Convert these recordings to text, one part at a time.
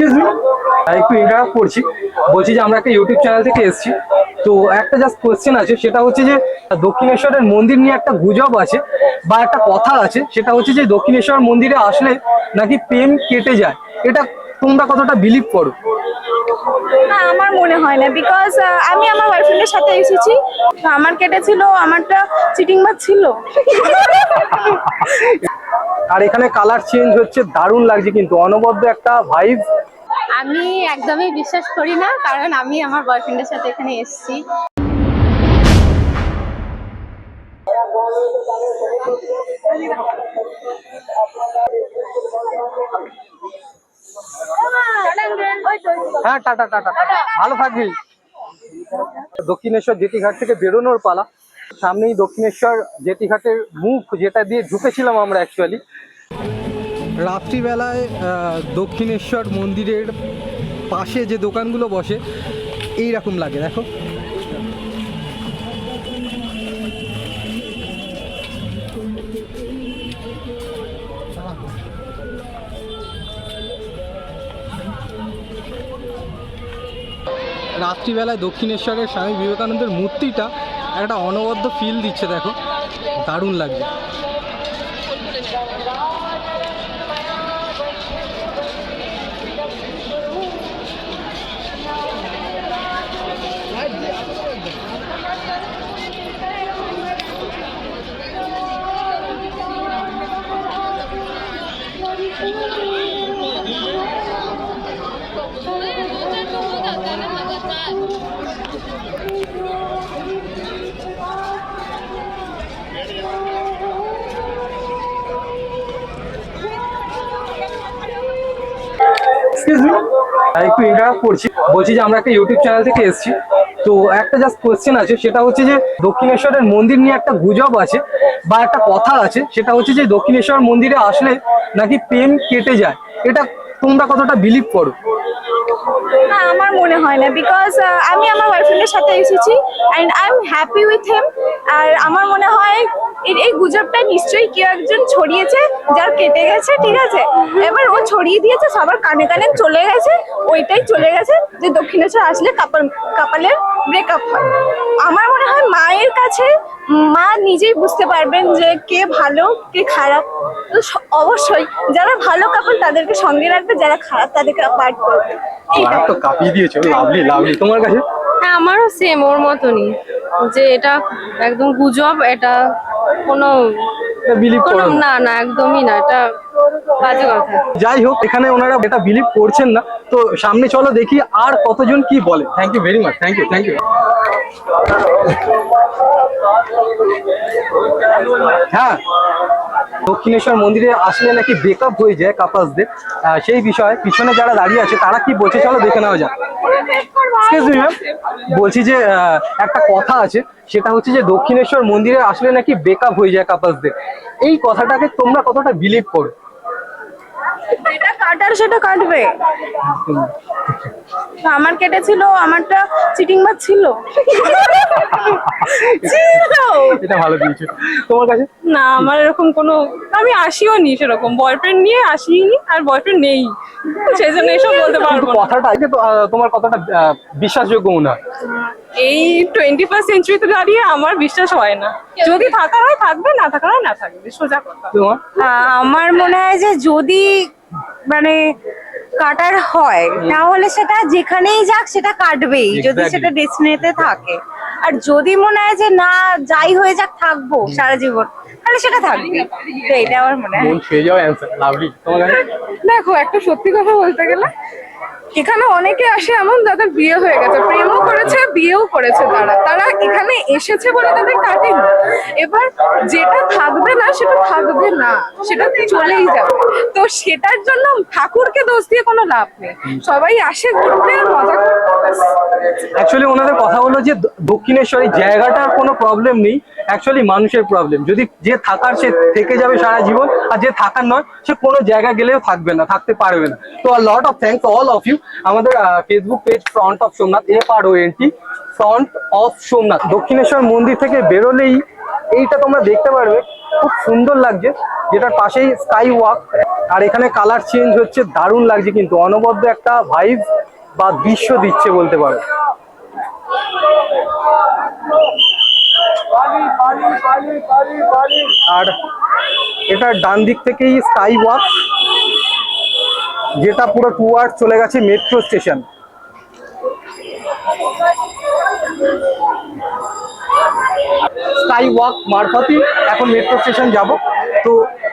Excuse me, একটু interrupt করছি। বলছি যে আমরা একটা ইউটিউব চ্যানেল থেকে এসেছি, তো একটা জাস্ট কোয়েশ্চেন আছে, সেটা হচ্ছে যে দক্ষিণেশ্বরের মন্দির নিয়ে একটা গুজব আছে বা একটা কথা আছে, সেটা হচ্ছে যে দক্ষিণেশ্বর মন্দিরে আসলে নাকি প্রেম কেটে যায়। এটা তোমরা কতটা বিলিভ করো? না, আমার মনে হয় না, বিকজ আমি আমার বয়ফ্রেন্ডের সাথে এসেছি, তো আমার কেটেছিল, আমারটা চিটিং মার ছিল। আর এখানে কালার চেঞ্জ হচ্ছে, দারুণ লাগছে কিন্তু, অনবদ্য একটা ভাইব। আমি একদমই বিশ্বাস করি না, কারণ আমি আমার বয়ফ্রেন্ডের সাথে এখানে এসেছি। হ্যাঁ, টাটা টাটা টাটা, ভালো থাকবি। দক্ষিণেশ্বর জেটিঘাট থেকে বেরোনোর পালা। সামনেই দক্ষিণেশ্বর জেটিঘাটের মুখ, যেটা দিয়ে ঢুকেছিলাম আমরা অ্যাকচুয়ালি। রাত্রিবেলায় দক্ষিণেশ্বর মন্দিরের পাশে যে দোকানগুলো বসে এই রকম লাগে, দেখো। রাত্রিবেলায় দক্ষিণেশ্বরের স্বামী বিবেকানন্দের মূর্তিটা একটা অনবদ্য ফিল দিচ্ছে, দেখো, দারুণ লাগছে। একটু ইন্টারাপ্ট করছি। বলছি যে আমরা একটা ইউটিউব চ্যানেল থেকে এসেছি, তো একটা জাস্ট কোয়েশ্চেন আছে, সেটা হচ্ছে যে দক্ষিণেশ্বরের মন্দির নিয়ে একটা গুজব আছে বা একটা কথা আছে, সেটা হচ্ছে যে দক্ষিণেশ্বর মন্দিরে আসলে নাকি প্রেম কেটে যায়। এটা তোমরা কতটা বিলিভ করো? না, আমার মনে হয় না, বিকজ আমি আমার বয়ফ্রেন্ডের সাথে এসেছি and I am happy with him. আর আমার মনে হয় এই গুজবটা নিশ্চয়ই কেউ একজন ছড়িয়েছে, যার কেটে গেছে, ঠিক আছে, এবার ও ছড়িয়ে দিয়েছে, সবার কানে কানে চলে গেছে, ওইটাই চলে গেছে যে দক্ষিণেশ্বর আসলে কাপালের ব্রেকআপ হয়। আমার মনে হয় মায়ের কাছে মা নিজেই বুঝতে পারবেন যে কে ভালো কে খারাপ। তো অবশ্যই যারা ভালো কাপল তাদেরকে সঙ্গে রাখবে, যারা খারাপ তাদেরকে অ্যাভয়েড করবে। তো কাঁপিয়ে দিয়েছো, লাভলি লাভলি। তোমার কাছে? হ্যাঁ, আমারও সেম ওর মতনই, যে এটা একদম গুজব, এটা কোনো বিলিভ করো না? না না, একদমই না, এটা বাজে কথা। যাই হোক, এখানে ওনারা এটা বিলিভ করছেন না, তো সামনে চলো দেখি আর কতজন কি বলে। Thank you very much, thank you thank you. হ্যাঁ, দক্ষিণেশ্বর মন্দিরে আসলে নাকি ব্রেকআপ হয়ে যায় কাপলসদের, সেই বিষয়ে পিছনে যারা দাঁড়িয়ে আছে তারা কি বলছে চলো দেখে নেওয়া যাক। এক্সকিউজ মি ম্যাম, বলছি যে একটা কথা আছে, সেটা হচ্ছে যে দক্ষিণেশ্বর মন্দিরে আসলে নাকি ব্রেকআপ হয়ে যায় কাপলসদের। এই কথাটাকে তোমরা কতটা বিলিভ করো? যেটা কাটার সেটা কাটবে। আমার কেটেছিল, আমারটা চিটিং মার ছিল। এটা ভালো দিয়েছো। তোমার কাছে? না, আমার এরকম কোনো, আমি আসিও নি, সেরকম বয়ফ্রেন্ড নিয়ে আসিনি, আর বয়ফ্রেন্ড নেই, সেই জন্য এসব বলতে পারবো না। কথাটা আগে তো তোমার কতটা বিশ্বাসযোগ্য মনে হয়? এই 21st সেঞ্চুরিতে দাঁড়িয়ে আমার বিশ্বাস হয় না। যদি থাকা হয় থাকবে, না থাকা হয় না থাকবে, সোজা কথা। তোমার? আমার মনে হয় যে যদি মানে কাটার হয়, তাহলে সেটা যেখানেই যাক সেটা কাটবেই, যদি Exactly. সেটা ডেস্টিনিতে থাকে। আর যদি মনে হয় যে না, যাই হয়ে যাক থাকবো সারা জীবন, তাহলে সেটা থাকবে। তো এটা আমার মনে হয়। মন ছুঁয়ে যাওয়া অ্যান্সার, লাভলি। তোমার কাছে? দেখো, একটা সত্যি কথা বলতে গেলে এখানে অনেকে আসে এমন যাদের বিয়ে হয়ে গেছে, প্রেমও করেছে, বিয়েও করেছে, তারা এখানে এসেছে বলে তাদের কাটেনি। এবার যেটা থাকবে না সেটা থাকবে না, সেটা চলেই যাবে। তো সেটার জন্য ঠাকুরকে দোষ দিয়ে কোনো লাভ নেই, সবাই আসে ঘুরতে, মজা করতে। অ্যাকচুয়ালি ওনাদের কথা হলো যে দক্ষিণেশ্বর এই জায়গাটার কোনো প্রবলেম নেই, অ্যাকচুয়ালি মানুষের প্রবলেম। যদি যে থাকার সে থেকে যাবে সারা জীবন, আর যে থাকার নয় সে কোনো জায়গা গেলেও থাকবে না, থাকতে পারবে না। তো lot of thanks all of you. আমাদের Facebook page front of Somnath, FRONT, front of Somnath. Dakshineswar মন্দির থেকে বেরোলেই এইটা তোমরা দেখতে পারবে, খুব সুন্দর লাগছে, যেটার পাশেই স্কাই ওয়াক। আর এখানে কালার চেঞ্জ হচ্ছে, দারুণ লাগছে কিন্তু, অনবদ্য একটা ভাইব বা দৃশ্য দিচ্ছে বলতে পারো। আর এটার ডান দিক থেকেই স্কাই ওয়াক, যেটা পুরো টুয়ার্ড চলে গেছে মেট্রো স্টেশন। স্কাই ওয়াক মারফতই এখন মেট্রো স্টেশন যাব। তো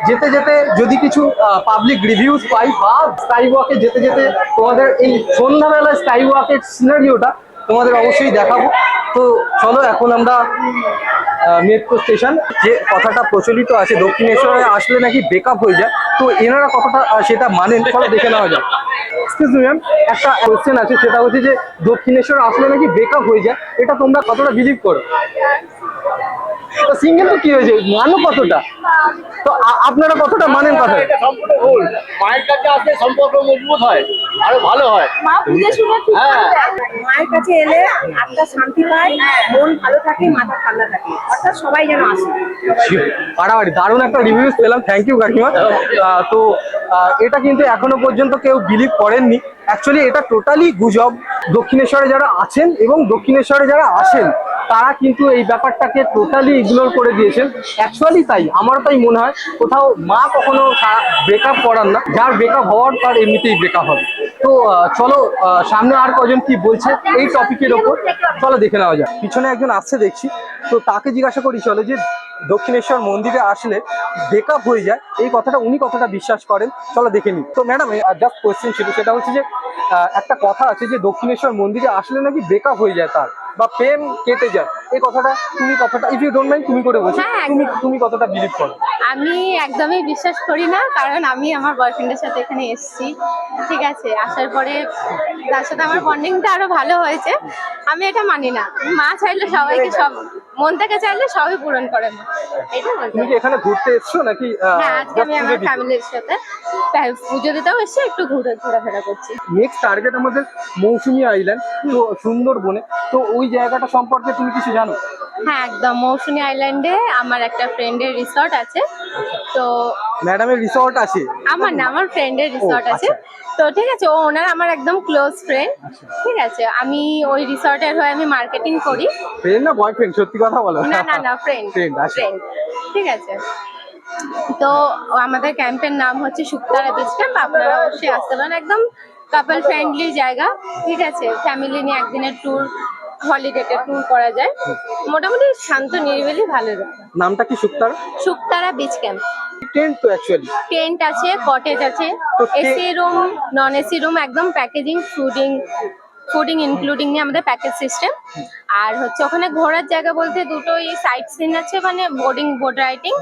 যেতে যেতে যদি কিছু পাবলিক রিভিউজ পাই বা স্কাই ওয়াকে যেতে যেতে তোমাদের এই সন্ধ্যাবেলা স্কাই ওয়াকের সিনারিওটা তোমাদের অবশ্যই দেখাবো। তো চলো এখন আমরা মেট্রো স্টেশন, যে কথাটা প্রচলিত আছে দক্ষিণেশ্বরে আসলে নাকি ব্রেকআপ হয়ে যায়, তো এনারা কথাটা সেটা মানেন, চলো দেখে নেওয়া যাক। এক্সকিউজ মি ম্যাম, একটা কোয়েশ্চেন আছে, সেটা হচ্ছে যে দক্ষিণেশ্বর আসলে নাকি ব্রেকআপ হয়ে যায়, এটা তোমরা কতটা বিলিভ করো? তো সিঙ্গেল তো কি হয়েছে, মানো কতটা? তো আপনারা কতটা মানেন কথা? এটা সম্পূর্ণ ভুল। মায়ের কাছে আসলে সম্পর্ক মজবুত হয়, আরো ভালো হয়। মা বুঝে শুনে ঠিক হ্যাঁ। মায়ের কাছে এলে আত্মা শান্তি পায়, মন ভালো থাকে, মাথা ঠান্ডা থাকে, অর্থাৎ সবাই যেন আসে। পাড়াবাড়ি দারুণ একটা রিভিউজ পেলাম, থ্যাংক ইউ কাকিমা। তো এটা কিন্তু এখনো পর্যন্ত কেউ বিলিভ করেননি, অ্যাকচুয়ালি এটা টোটালি গুজব। দক্ষিণেশ্বরে যারা আছেন এবং দক্ষিণেশ্বরে যারা আসেন তারা কিন্তু এই ব্যাপারটাকে টোটালি ইগনোর করে দিয়েছেন। অ্যাকচুয়ালি তাই আমারও তাই মনে হয়, কোথাও মা কখনো ব্রেকআপ করান না, যার ব্রেকআপ হওয়ার তার এমনিতেই ব্রেকআপ হবে। তো চলো সামনে আর কজন কি বলছে এই টপিকের ওপর, চলো দেখে নেওয়া যায়। পিছনে একজন আসছে দেখছি, তো তাকে জিজ্ঞাসা করি চলো যে দক্ষিণেশ্বর মন্দিরে আসলে ব্রেকআপ হয়ে যায়, এই কথাটা উনি কতটা বিশ্বাস করেন, চলো দেখে নিই। তো ম্যাডাম জাস্ট কোয়েশ্চেন ছিল, সেটা হচ্ছে যে একটা কথা আছে যে দক্ষিণেশ্বর মন্দিরে আসলে নাকি ব্রেকআপ হয়ে যায় তার, বা প্রেম কেটে যায়, এই কথাটা তুমি কতটা, ইফ ইউ ডোন্ট মাইন্ড তুমি করে বলছো, হ্যাঁ, তুমি কতটা বিলিভ করো? আমি একদমই বিশ্বাস করি না, কারণ আমি আমার বয়ফ্রেন্ডের সাথে এখানে এসেছি, ঠিক আছে, আসার পরে তার সাথে আমার বন্ডিংটা আরো ভালো হয়েছে। আমি এটা মানি না, মা চাইলে সবাইকে, সব মন থেকে চাইলে সবই পূরণ করে মা, এটা বলতে তুমি কি এখানে ঘুরতে এসছো নাকি? হ্যাঁ, আজকে আমি আমার ফ্যামিলির সাথে পুজো দিতেও এসেছি, একটু ঘোরাফেরা করছি। নেক্সট টার্গেট আমাদের মৌসুমী আইল্যান্ড, তো সুন্দরবনে, তো ওই জায়গাটা সম্পর্কে তুমি কিছু জানো? হ্যাঁ, একদম মৌসুমী আইল্যান্ডে আমার একটা ফ্রেন্ডের রিসর্ট আছে। তো ম্যাডামের রিসর্ট আছে? আমার না, আমার ফ্রেন্ডের রিসর্ট আছে। তো ঠিক আছে, ও ওনার আমার একদম ক্লোজ ফ্রেন্ড, ঠিক আছে। আমি ওই রিসর্টের হয়ে আমি মার্কেটিং করি। ফ্রেন্ড না বয়ফ্রেন্ড, সত্যি কথা বলো। না না না, ফ্রেন্ড ফ্রেন্ড, আচ্ছা। ফ্রেন্ড, ঠিক আছে। তো আমাদের ক্যাম্পের নাম হচ্ছে শুকতারা বিচ ক্যাম্প, আপনারা অবশ্যই আসতে পারেন, একদম কাপল ফ্রেন্ডলি জায়গা, ঠিক আছে। ফ্যামিলি নিয়ে একদিনের ট্যুর, হলিডেতে ট্যুর করা যায়, মোটামুটি শান্ত নিরিবিলি ভালো জায়গা। নামটা কি Shuktara? Shuktara beach camp. Tent তো অ্যাকচুয়ালি টেন্ট আছে, কটেজ আছে, তো AC room, non AC room, একদম প্যাকেজিং, ফুডিং ইনক্লুডিং নিয়ে আমাদের প্যাকেজ সিস্টেম। আর হচ্ছে ওখানে ঘোরার জায়গা বলতে দুটোই সাইট সিন আছে, মানে বোট রাইডিং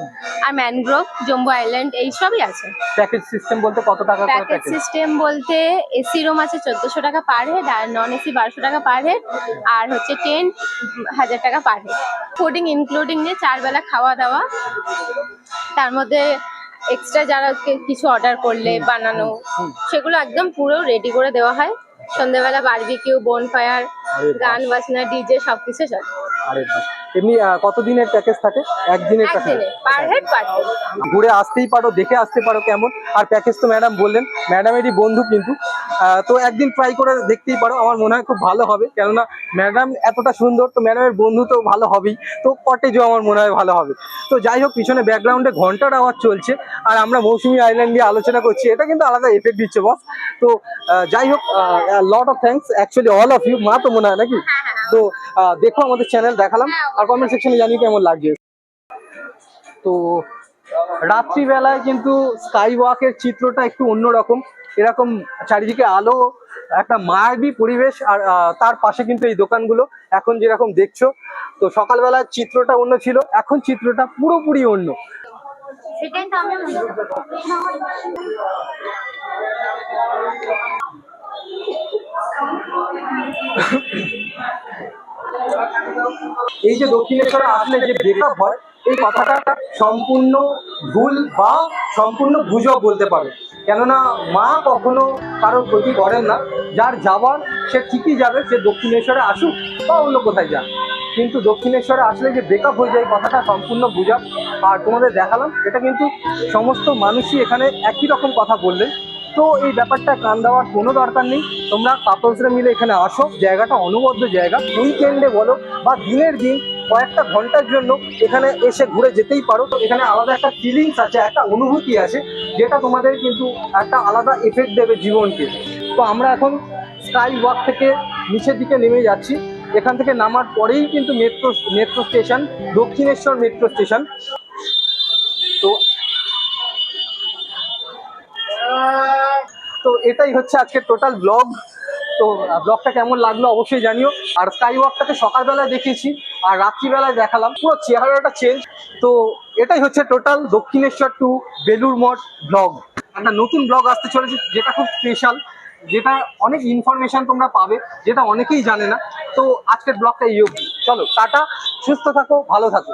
আর ম্যানগ্রোভ, জম্বু আইল্যান্ড, এইসবই আছে। প্যাকেজ সিস্টেম বলতে কত টাকা করে প্যাকেজ প্যাকেজ? সিস্টেম বলতে এসি রুম আছে 1400 টাকা পার হেড, আর নন এসি 1200 টাকা পার হেড, আর হচ্ছে টেন্ট 1000 টাকা পার হেড। ফুডিং ইনক্লুডিং নিয়ে 4 বেলা খাওয়া দাওয়া, তার মধ্যে এক্সট্রা যারা কিছু অর্ডার করলে বানানো, সেগুলো একদম পুরো রেডি করে দেওয়া হয়। সন্ধ্যেবেলা বারবিকিউ, বনফায়ার, গান বাজনা, ডিজে সবকিছু চলে। আরে বাহ। এমনি কতদিনের প্যাকেজ থাকে? একদিনের প্যাকেজ? একদিনে পার হেড পার হেড। ঘুরে আসতেই পারো, দেখে আসতে পারো কেমন। আর প্যাকেজ তো ম্যাডাম বললেন, ম্যাডামেরই বন্ধু কিন্তু, তো একদিন ট্রাই করে দেখতেই পারো, আমার মনে হয় খুব ভালো হবে। কেননা ম্যাডাম এতটা সুন্দর, তো ম্যাডামের বন্ধু তো ভালো হবেই, তো কটেজও আমার মনে হয় ভালো হবে। তো যাই হোক, পিছনে ব্যাকগ্রাউন্ডে ঘন্টার আওয়াজ চলছে, আর আমরা মৌসুমী আইল্যান্ড নিয়ে আলোচনা করছি, এটা কিন্তু আলাদা এফেক্ট দিচ্ছে বস। তো যাই হোক, lot of thanks actually all of you, মা তো মনে হয় নাকি? তো দেখো আমাদের চ্যানেল দেখালাম, আর কমেন্ট সেকশনে জানি কেমন লাগছে। তো রাত্রিবেলায় কিন্তু স্কাই ওয়াকের চিত্রটা একটু অন্যরকম, এরকম চারিদিকে আলো, একটা মায়াবী পরিবেশ, আর তার পাশে কিন্তু এই দোকানগুলো এখন যেরকম দেখছো। তো সকালবেলার চিত্রটা অন্য ছিল, এখন চিত্রটা পুরোপুরি অন্য। সেটাই তো আমি এই যে দক্ষিণেশ্বরে আসলে যে ব্রেকআপ হয়, এই কথাটা সম্পূর্ণ ভুল বা সম্পূর্ণ গুজব বলতে পারো। কেননা মা কখনো কারোর ক্ষতি করেন না, যার যাওয়ার সে ঠিকই যাবে, সে দক্ষিণেশ্বরে আসুক বা অন্য কোথায় যাক। কিন্তু দক্ষিণেশ্বরে আসলে যে ব্রেকআপ হয়ে যায় কথাটা সম্পূর্ণ গুজব। আর তোমাদের দেখালাম এটা কিন্তু সমস্ত মানুষই এখানে একই রকম কথা বললেন। তো এই ব্যাপারটা কান দেওয়ার কোনো দরকার নেই, তোমরা কাপলসরা মিলে এখানে আসো, জায়গাটা অনবদ্য জায়গা, উইকেন্ডে বলো বা দিনের দিন কয়েকটা ঘন্টার জন্য এখানে এসে ঘুরে যেতেই পারো। তো এখানে আলাদা একটা ফিলিংস আছে, একটা অনুভূতি আছে, যেটা তোমাদের কিন্তু একটা আলাদা এফেক্ট দেবে জীবনকে। তো আমরা এখন স্কাই ওয়াক থেকে নিচের দিকে নেমে যাচ্ছি। এখান থেকে নামার পরেই কিন্তু metro station, Dakshineswar metro station. তো এটাই হচ্ছে আজকে টোটাল ব্লগ। তো ব্লগটা কেমন লাগলো অবশ্যই জানিও। আর স্কাই ওয়াকটাকে সকালবেলায় দেখিয়েছি আর রাত্রিবেলায় দেখালাম, পুরো চেহারাটা চেঞ্জ। তো এটাই হচ্ছে total Dakshineswar two Belur Math blog. একটা নতুন ব্লগ আসতে চলেছে যেটা খুব স্পেশাল, যেটা অনেক ইনফরমেশন তোমরা পাবে, যেটা অনেকেই জানে না। তো আজকের ব্লগটা এই অবধি। চলো টাটা, সুস্থ থাকো, ভালো থাকো।